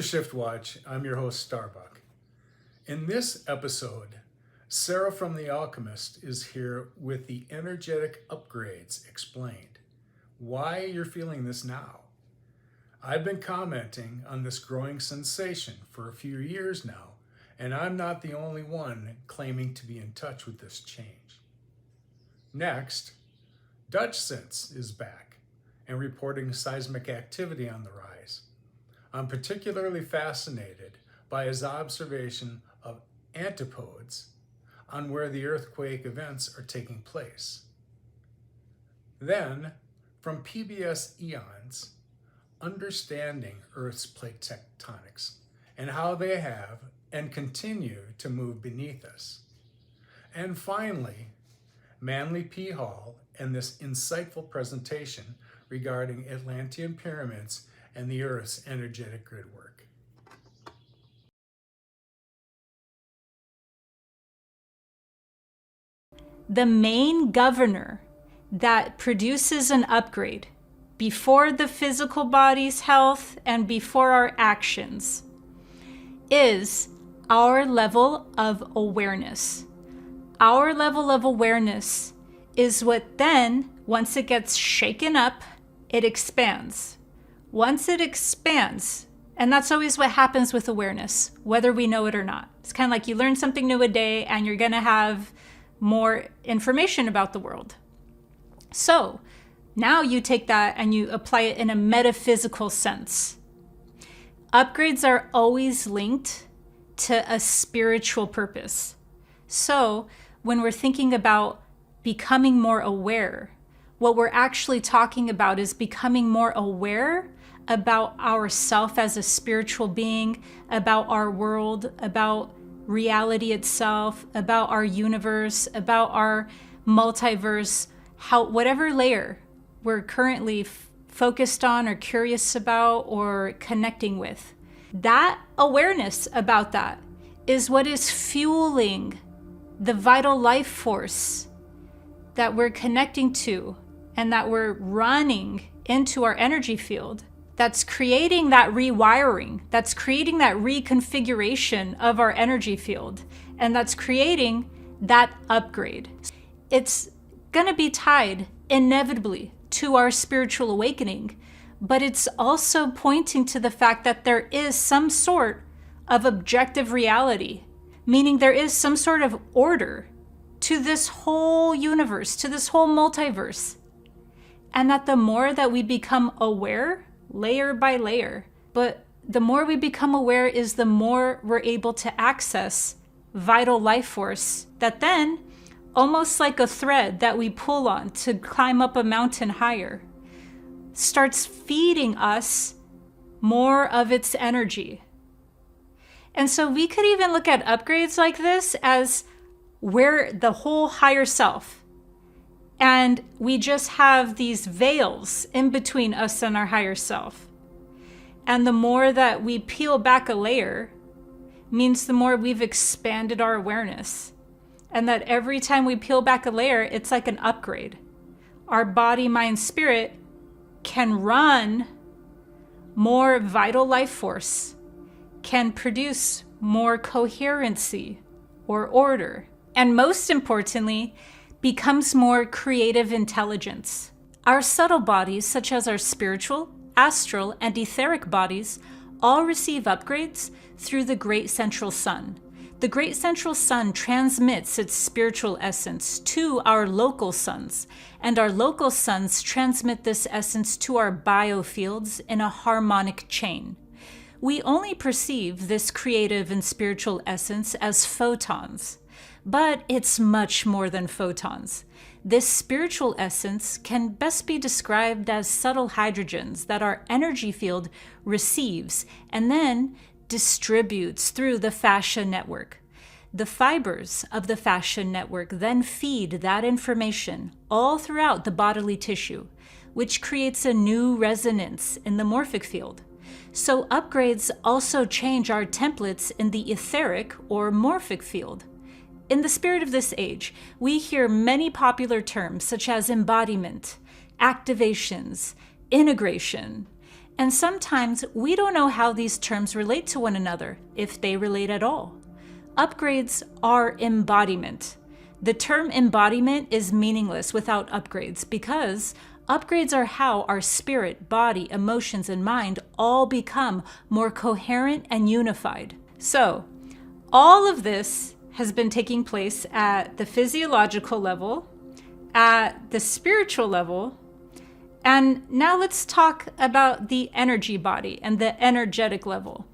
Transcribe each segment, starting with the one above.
to ShiftWatch. I'm your host, Starbuck. In this episode, Sarah from the Alchemist is here with the energetic upgrades explained. Why you're feeling this now. I've been commenting on this growing sensation for a few years now, and I'm not the only one claiming to be in touch with this change. Next, Dutchsinse is back and reporting seismic activity on the rise. I'm particularly fascinated by his observation of antipodes on where the earthquake events are taking place. Then, from PBS Eons, understanding Earth's plate tectonics and how they have and continue to move beneath us. And finally, Manly P. Hall and this insightful presentation regarding Atlantean pyramids and the Earth's energetic grid work. The main governor that produces an upgrade before the physical body's health and before our actions is our level of awareness. Our level of awareness is what then, once it gets shaken up, it expands. Once it expands, and that's always what happens with awareness, whether we know it or not. It's kind of like you learn something new a day and you're going to have more information about the world. So now you take that and you apply it in a metaphysical sense. Upgrades are always linked to a spiritual purpose. So when we're thinking about becoming more aware, what we're actually talking about is becoming more aware about ourself as a spiritual being, about our world, about reality itself, about our universe, about our multiverse, whatever layer we're currently focused on or curious about or connecting with. That awareness about that is what is fueling the vital life force that we're connecting to and that we're running into our energy field. That's creating that rewiring, that's creating that reconfiguration of our energy field, and that's creating that upgrade. It's going to be tied inevitably to our spiritual awakening, but it's also pointing to the fact that there is some sort of objective reality, meaning there is some sort of order to this whole universe, to this whole multiverse, and that the more that we become aware, layer by layer, but the more we become aware is the more we're able to access vital life force that then, almost like a thread that we pull on to climb up a mountain higher, starts feeding us more of its energy. And so we could even look at upgrades like this as we're the whole higher self. And we just have these veils in between us and our higher self. And the more that we peel back a layer means the more we've expanded our awareness. And that every time we peel back a layer, it's like an upgrade. Our body, mind, spirit can run more vital life force, can produce more coherency or order. And most importantly, becomes more creative intelligence. Our subtle bodies, such as our spiritual, astral, and etheric bodies, all receive upgrades through the Great Central Sun. The Great Central Sun transmits its spiritual essence to our local suns, and our local suns transmit this essence to our biofields in a harmonic chain. We only perceive this creative and spiritual essence as photons. But it's much more than photons. This spiritual essence can best be described as subtle hydrogens that our energy field receives and then distributes through the fascia network. The fibers of the fascia network then feed that information all throughout the bodily tissue, which creates a new resonance in the morphic field. So upgrades also change our templates in the etheric or morphic field. In the spirit of this age, we hear many popular terms such as embodiment, activations, integration, And sometimes we don't know how these terms relate to one another, if they relate at all. Upgrades are embodiment. The term embodiment is meaningless without upgrades because upgrades are how our spirit, body, emotions, and mind all become more coherent and unified. So, all of this has been taking place at the physiological level, at the spiritual level, and now let's talk about the energy body and the energetic level.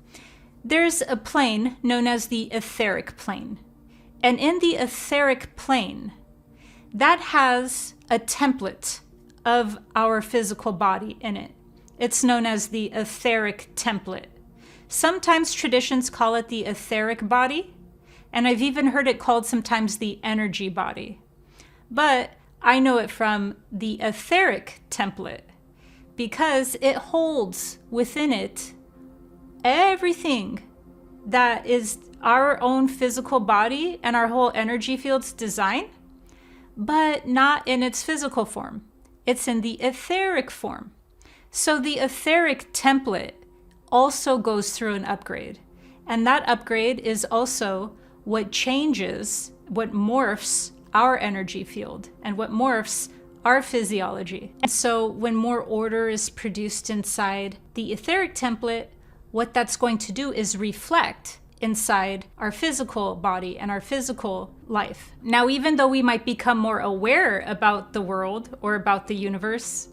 There's a plane known as the etheric plane. And in the etheric plane, that has a template of our physical body in it. It's known as the etheric template. Sometimes traditions call it the etheric body, and I've even heard it called sometimes the energy body. But I know it from the etheric template because it holds within it everything that is our own physical body and our whole energy field's design, but not in its physical form. It's in the etheric form. So the etheric template also goes through an upgrade. And that upgrade is also what changes, what morphs our energy field and what morphs our physiology. And so when more order is produced inside the etheric template, what that's going to do is reflect inside our physical body and our physical life. Now, even though we might become more aware about the world or about the universe,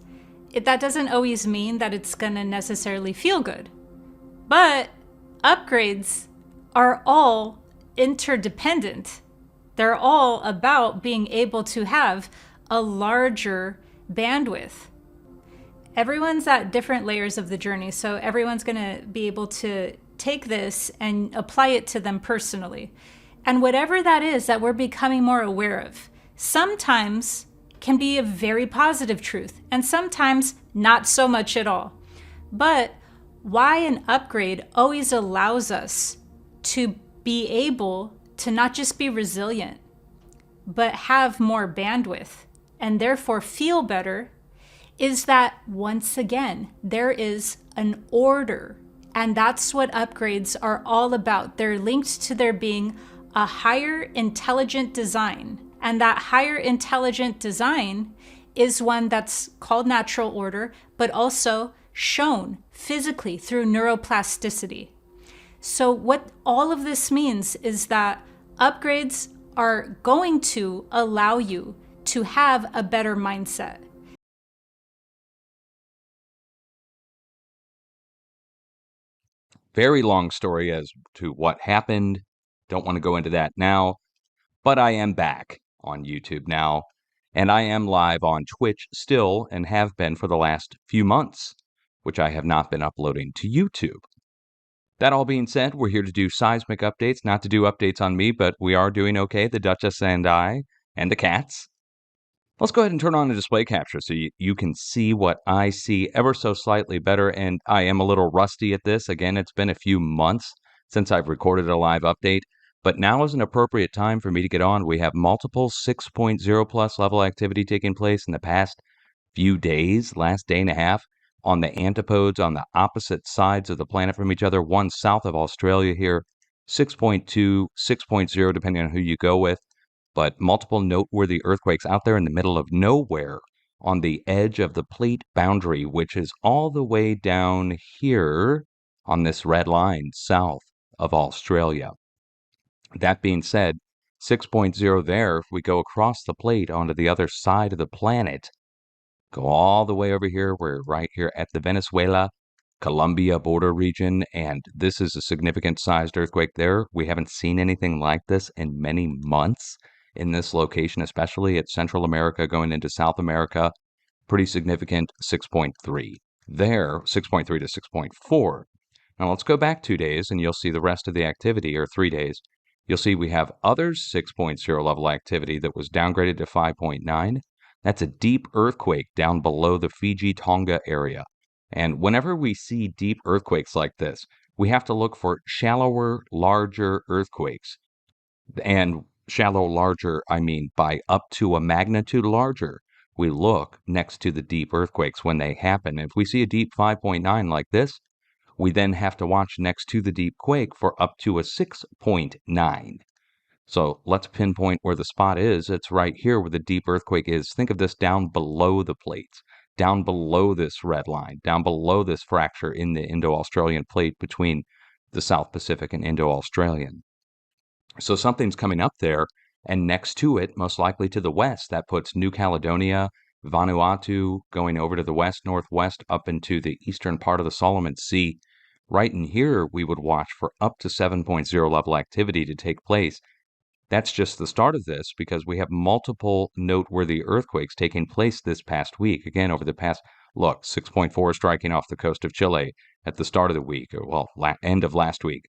that doesn't always mean that it's going to necessarily feel good. But upgrades are all interdependent. They're all about being able to have a larger bandwidth. Everyone's at different layers of the journey, so everyone's going to be able to take this and apply it to them personally. And whatever that is that we're becoming more aware of, sometimes can be a very positive truth, and sometimes not so much at all. But why an upgrade always allows us to be able to not just be resilient, but have more bandwidth and therefore feel better, is that once again, there is an order. And that's what upgrades are all about. They're linked to there being a higher intelligent design. And that higher intelligent design is one that's called natural order, but also shown physically through neuroplasticity. So what all of this means is that upgrades are going to allow you to have a better mindset. Very long story as to what happened. Don't want to go into that now, but I am back on YouTube now, and I am live on Twitch still and have been for the last few months, which I have not been uploading to YouTube. That all being said, we're here to do seismic updates, not to do updates on me, but we are doing okay, the Duchess and I, and the cats. Let's go ahead and turn on the display capture so you can see what I see ever so slightly better, and I am a little rusty at this. Again, it's been a few months since I've recorded a live update, but now is an appropriate time for me to get on. We have multiple 6.0 plus level activity taking place in the past few days, last day and a half, on the antipodes on the opposite sides of the planet from each other, one south of Australia here, 6.2, 6.0, depending on who you go with. But multiple noteworthy earthquakes out there in the middle of nowhere on the edge of the plate boundary, which is all the way down here on this red line south of Australia. That being said, 6.0 there, if we go across the plate onto the other side of the planet, go all the way over here, we're right here at the Venezuela Colombia border region, and this is a significant sized earthquake there. We haven't seen anything like this in many months in this location, especially at Central America going into South America. Pretty significant 6.3 there, 6.3 to 6.4. Now let's go back 2 days and you'll see the rest of the activity, or 3 days. You'll see we have other 6.0 level activity that was downgraded to 5.9. That's a deep earthquake down below the Fiji-Tonga area. And whenever we see deep earthquakes like this, we have to look for shallower, larger earthquakes. And shallow, larger, I mean by up to a magnitude larger. we look next to the deep earthquakes when they happen. If we see a deep 5.9 like this, we then have to watch next to the deep quake for up to a 6.9. So let's pinpoint where the spot is. It's right here where the deep earthquake is. Think of this down below the plates, down below this red line, down below this fracture in the Indo-Australian plate between the South Pacific and Indo-Australian. So something's coming up there, and next to it, most likely to the west, that puts New Caledonia, Vanuatu, going over to the west-northwest up into the eastern part of the Solomon Sea. Right in here, we would watch for up to 7.0 level activity to take place. That's just the start of this, because we have multiple noteworthy earthquakes taking place this past week. Again, over the past, look, 6.4 striking off the coast of Chile at the start of the week, or end of last week.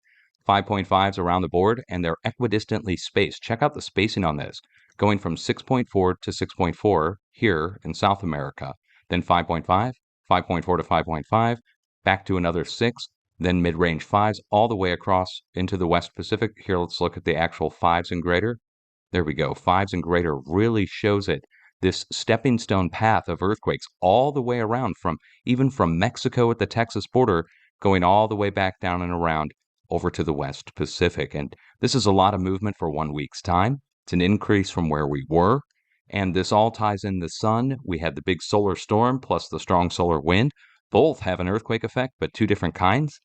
5.5s around the board, and they're equidistantly spaced. Check out the spacing on this, going from 6.4 to 6.4 here in South America, then 5.5, 5.4 to 5.5, back to another 6, then mid-range 5s all the way across into the West Pacific. Here, let's look at the actual 5s and greater. There we go. 5s and greater really shows it. This stepping stone path of earthquakes all the way around, even from Mexico at the Texas border, going all the way back down and around over to the West Pacific. And this is a lot of movement for 1 week's time. It's an increase from where we were. And this all ties in the sun. We had the big solar storm plus the strong solar wind. Both have an earthquake effect, but two different kinds.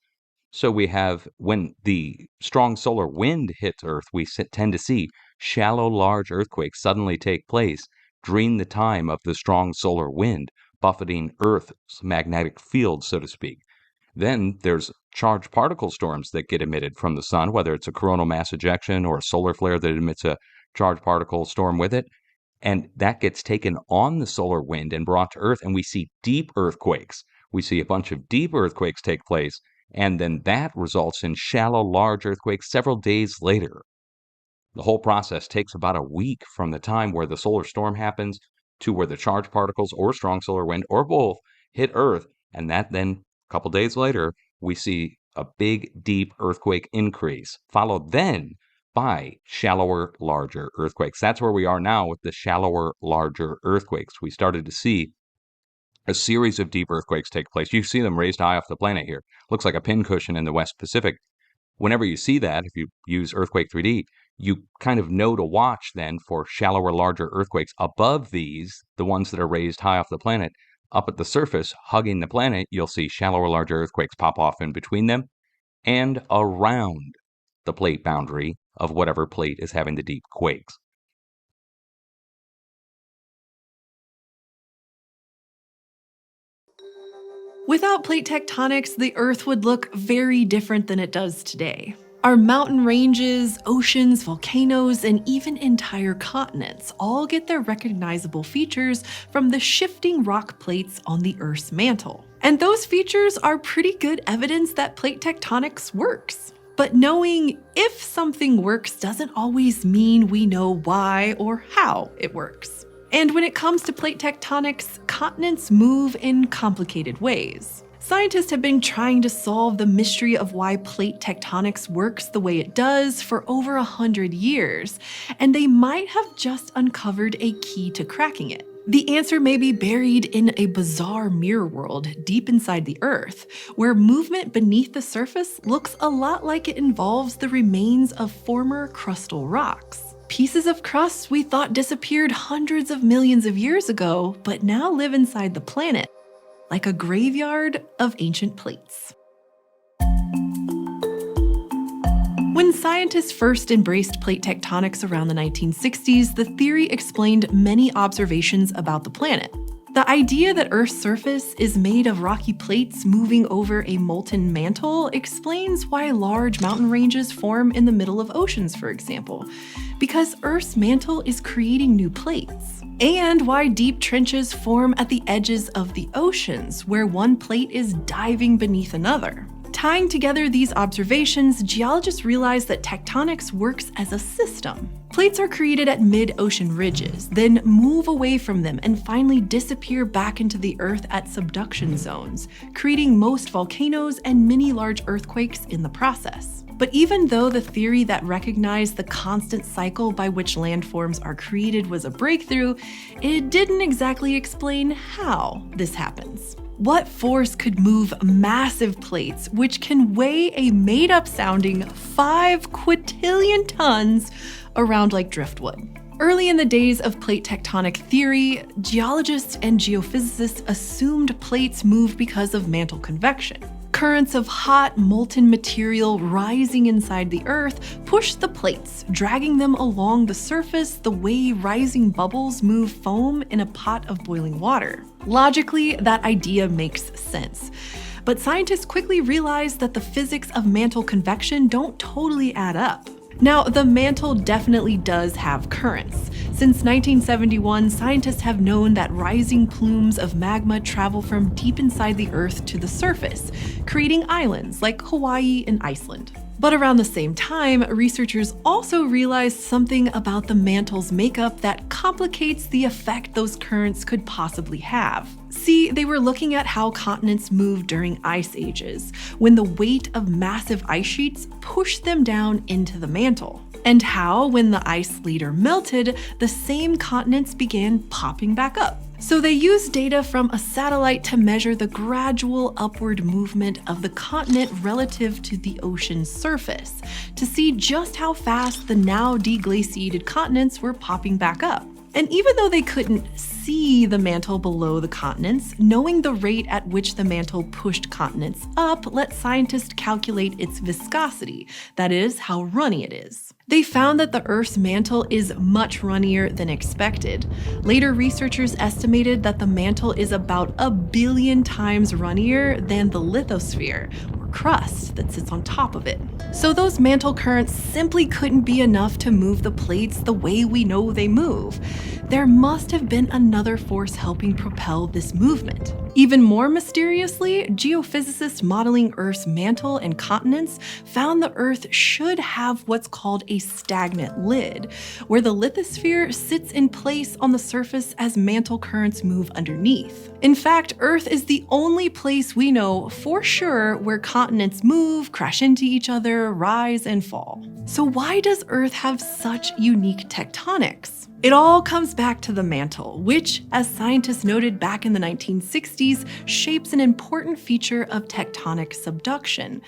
So we have, when the strong solar wind hits Earth, we tend to see shallow, large earthquakes suddenly take place during the time of the strong solar wind, buffeting Earth's magnetic field, so to speak. Then there's charged particle storms that get emitted from the sun, whether it's a coronal mass ejection or a solar flare that emits a charged particle storm with it. And that gets taken on the solar wind and brought to Earth, and we see deep earthquakes. We see a bunch of deep earthquakes take place, and then that results in shallow, large earthquakes several days later. The whole process takes about a week from the time where the solar storm happens to where the charged particles or strong solar wind or both hit Earth, and that then, a couple days later, we see a big, deep earthquake increase, followed then by shallower, larger earthquakes. That's where we are now with the shallower, larger earthquakes. We started to see a series of deep earthquakes take place. You see them raised high off the planet here. Looks like a pincushion in the West Pacific. Whenever you see that, if you use Earthquake 3D, you kind of know to watch then for shallower, larger earthquakes above these, the ones that are raised high off the planet. Up at the surface, hugging the planet, you'll see shallower, larger earthquakes pop off in between them and around the plate boundary of whatever plate is having the deep quakes. Without plate tectonics, the Earth would look very different than it does today. Our mountain ranges, oceans, volcanoes, and even entire continents all get their recognizable features from the shifting rock plates on the Earth's mantle. And those features are pretty good evidence that plate tectonics works. But knowing if something works doesn't always mean we know why or how it works. And when it comes to plate tectonics, continents move in complicated ways. Scientists have been trying to solve the mystery of why plate tectonics works the way it does for over 100 years, and they might have just uncovered a key to cracking it. The answer may be buried in a bizarre mirror world deep inside the Earth, where movement beneath the surface looks a lot like it involves the remains of former crustal rocks. Pieces of crust we thought disappeared hundreds of millions of years ago, but now live inside the planet, like a graveyard of ancient plates. When scientists first embraced plate tectonics around the 1960s, the theory explained many observations about the planet. The idea that Earth's surface is made of rocky plates moving over a molten mantle explains why large mountain ranges form in the middle of oceans, for example, because Earth's mantle is creating new plates, and why deep trenches form at the edges of the oceans, where one plate is diving beneath another. tying together these observations, geologists realized that tectonics works as a system. Plates are created at mid-ocean ridges, then move away from them and finally disappear back into the Earth at subduction zones, creating most volcanoes and many large earthquakes in the process. But even though the theory that recognized the constant cycle by which landforms are created was a breakthrough, it didn't exactly explain how this happens. What force could move massive plates, which can weigh a made-up sounding 5 quintillion tons, around like driftwood? Early in the days of plate tectonic theory, geologists and geophysicists assumed plates move because of mantle convection. Currents of hot, molten material rising inside the Earth push the plates, dragging them along the surface the way rising bubbles move foam in a pot of boiling water. Logically, that idea makes sense. But scientists quickly realized that the physics of mantle convection don't totally add up. Now, the mantle definitely does have currents. Since 1971, scientists have known that rising plumes of magma travel from deep inside the Earth to the surface, creating islands like Hawaii and Iceland. But around the same time, researchers also realized something about the mantle's makeup that complicates the effect those currents could possibly have. See, they were looking at how continents moved during ice ages, when the weight of massive ice sheets pushed them down into the mantle, and how, when the ice later melted, the same continents began popping back up. So they used data from a satellite to measure the gradual upward movement of the continent relative to the ocean's surface, to see just how fast the now deglaciated continents were popping back up. And even though they couldn't see the mantle below the continents, knowing the rate at which the mantle pushed continents up let scientists calculate its viscosity, that is, how runny it is. They found that the Earth's mantle is much runnier than expected. Later researchers estimated that the mantle is about 1 billion times runnier than the lithosphere, or crust, that sits on top of it. So those mantle currents simply couldn't be enough to move the plates the way we know they move. There must have been another force helping propel this movement. Even more mysteriously, geophysicists modeling Earth's mantle and continents found the Earth should have what's called a stagnant lid, where the lithosphere sits in place on the surface as mantle currents move underneath. In fact, Earth is the only place we know for sure where continents move, crash into each other, rise and fall. So why does Earth have such unique tectonics? It all comes back to the mantle, which, as scientists noted back in the 1960s, shapes an important feature of tectonic subduction.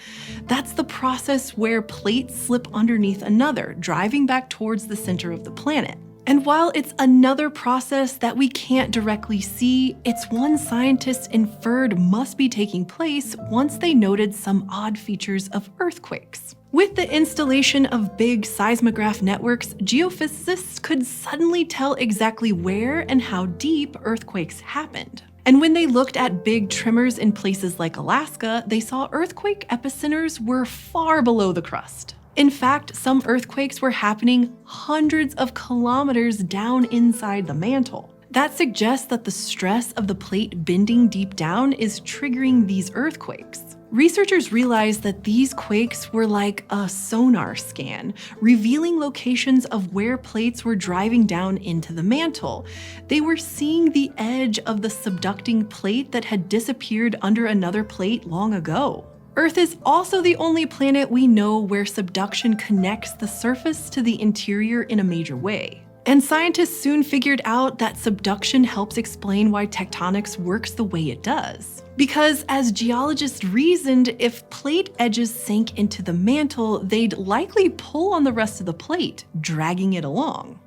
That's the process where plates slip underneath another, driving back towards the center of the planet. And while it's another process that we can't directly see, it's one scientists inferred must be taking place once they noted some odd features of earthquakes. With the installation of big seismograph networks, geophysicists could suddenly tell exactly where and how deep earthquakes happened. And when they looked at big tremors in places like Alaska, they saw earthquake epicenters were far below the crust. In fact, some earthquakes were happening hundreds of kilometers down inside the mantle. That suggests that the stress of the plate bending deep down is triggering these earthquakes. Researchers realized that these quakes were like a sonar scan, revealing locations of where plates were driving down into the mantle. They were seeing the edge of the subducting plate that had disappeared under another plate long ago. Earth is also the only planet we know where subduction connects the surface to the interior in a major way. And scientists soon figured out that subduction helps explain why tectonics works the way it does. Because as geologists reasoned, if plate edges sank into the mantle, they'd likely pull on the rest of the plate, dragging it along.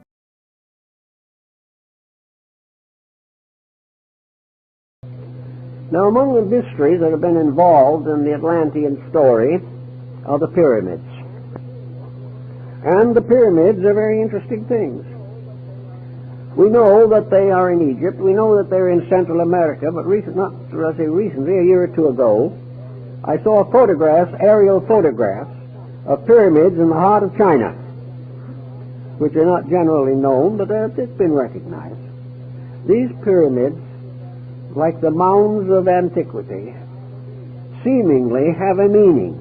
Now, among the mysteries that have been involved in the Atlantean story are the pyramids. And the pyramids are very interesting things. We know that they are in Egypt. We know that they're in Central America, but recently, a year or two ago, I saw aerial photographs of pyramids in the heart of China, which are not generally known, but it's been recognized. These pyramids, like the mounds of antiquity, seemingly have a meaning.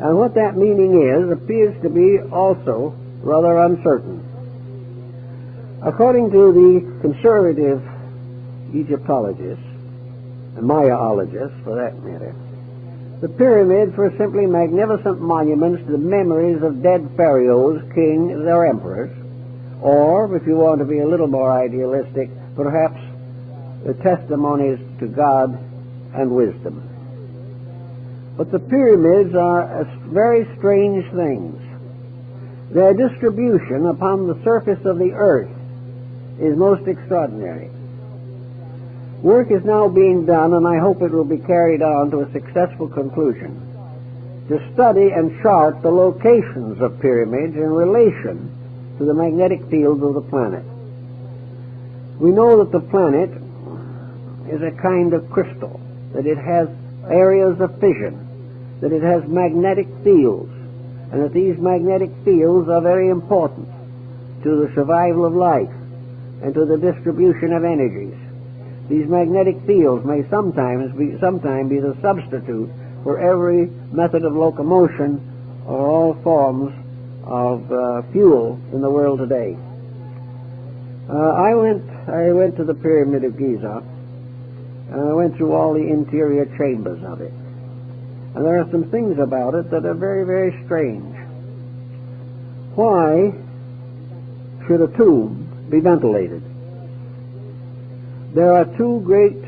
And what that meaning is appears to be also rather uncertain. According to the conservative Egyptologists, and Mayaologists for that matter, the pyramids were simply magnificent monuments to the memories of dead pharaohs, kings, or emperors, or, if you want to be a little more idealistic, perhaps the testimonies to God and wisdom. But the pyramids are very strange things. Their distribution upon the surface of the earth is most extraordinary. Work is now being done, and I hope it will be carried on to a successful conclusion, to study and chart the locations of pyramids in relation to the magnetic fields of the planet. We know that the planet is a kind of crystal, that it has areas of fission, that it has magnetic fields, and that these magnetic fields are very important to the survival of life and to the distribution of energies. These magnetic fields may sometime be the substitute for every method of locomotion or all forms of fuel in the world today. I went to the Pyramid of Giza, and I went through all the interior chambers of it. And there are some things about it that are very, very strange. Why should a tomb be ventilated? There are two great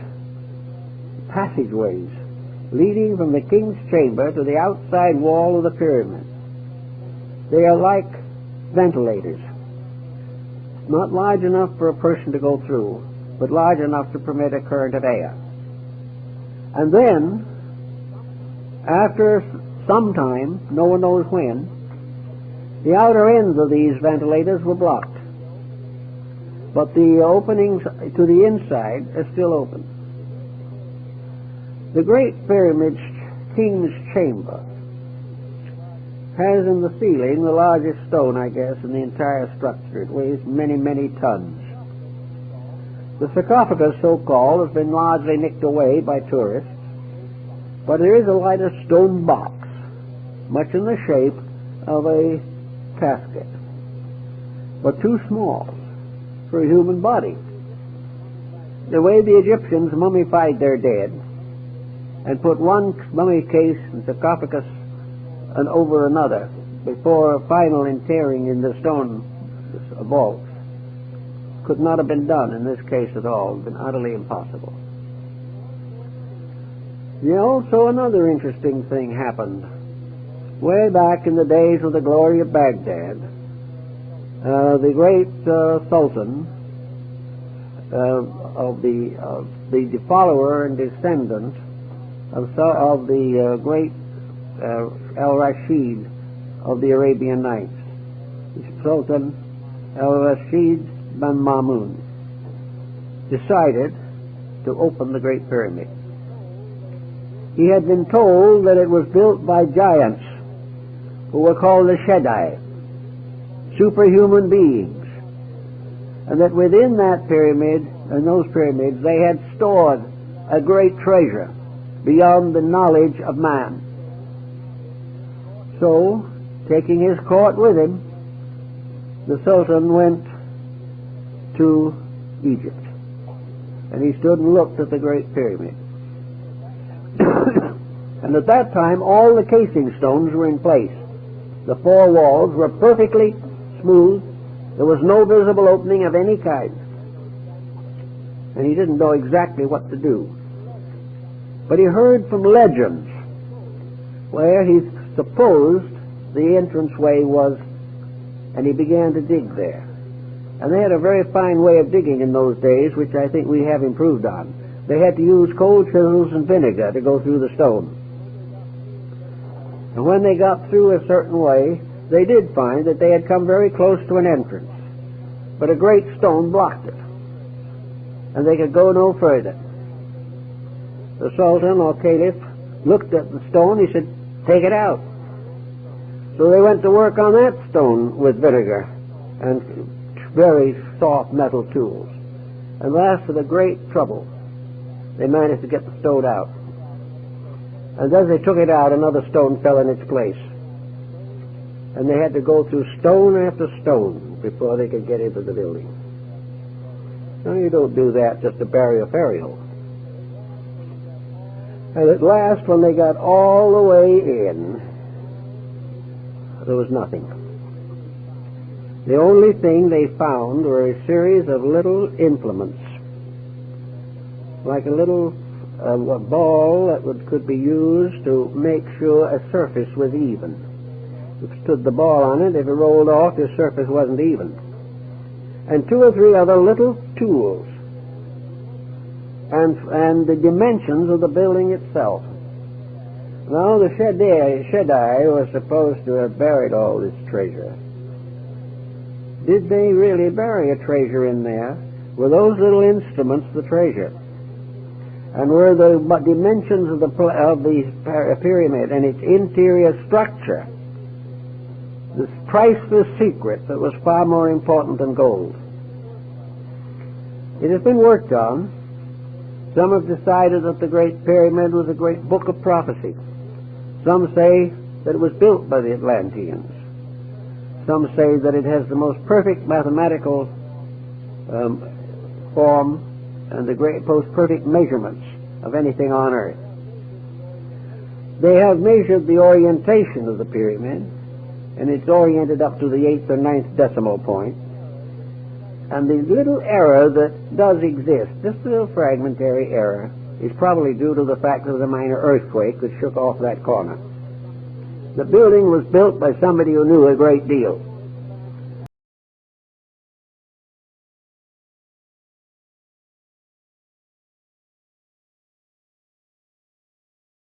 passageways leading from the king's chamber to the outside wall of the pyramid. They are like ventilators, not large enough for a person to go through, but large enough to permit a current of air. And then, after some time, no one knows when, the outer ends of these ventilators were blocked, but the openings to the inside are still open. The Great Pyramid's King's Chamber has in the ceiling the largest stone, I guess, in the entire structure. It weighs many, many tons. The sarcophagus, so-called, has been largely nicked away by tourists, but there is a lighter stone box, much in the shape of a casket, but too small for a human body. The way the Egyptians mummified their dead and put one mummy case and sarcophagus and over another before final interring in the stone vault could not have been done in this case at all. It would have been utterly impossible. Also another interesting thing happened. Way back in the days of the glory of Baghdad, the great Sultan of the follower and descendant of the great Al-Rashid of the Arabian Nights, Sultan Al-Rashid bin Mamun, decided to open the Great Pyramid. He had been told that it was built by giants who were called the Shaddai, superhuman beings, and that within that pyramid and those pyramids they had stored a great treasure beyond the knowledge of man. So, taking his court with him, the Sultan went to Egypt, and he stood and looked at the Great Pyramid. And at that time all the casing stones were in place. The four walls were perfectly smooth. There was no visible opening of any kind. And he didn't know exactly what to do. But he heard from legends where he supposed the entranceway was, and he began to dig there. And they had a very fine way of digging in those days, which I think we have improved on. They had to use cold chisels and vinegar to go through the stone. And when they got through a certain way, they did find that they had come very close to an entrance, but a great stone blocked it, and they could go no further. The Sultan or Caliph looked at the stone. He said, "Take it out." So they went to work on that stone with vinegar and very soft metal tools. And last, with a great trouble, they managed to get the stone out. And as they took it out, another stone fell in its place. And they had to go through stone after stone before they could get into the building. Now, you don't do that just to bury a fairy hole. And at last, when they got all the way in, there was nothing. The only thing they found were a series of little implements, like a little a ball that could be used to make sure a surface was even. If you stood the ball on it, if it rolled off, the surface wasn't even. And two or three other little tools, and the dimensions of the building itself. Now, the Shaddai was supposed to have buried all this treasure. Did they really bury a treasure in there? Were those little instruments the treasure? And were the dimensions of the pyramid and its interior structure this priceless secret that was far more important than gold? It has been worked on. Some have decided that the Great Pyramid was a great book of prophecy. Some say that it was built by the Atlanteans. Some say that it has the most perfect mathematical form and the most perfect measurements of anything on earth. They have measured the orientation of the pyramid, and it's oriented up to the 8th or 9th decimal point. And the little error that does exist, just a little fragmentary error, is probably due to the fact of the minor earthquake that shook off that corner. The building was built by somebody who knew a great deal.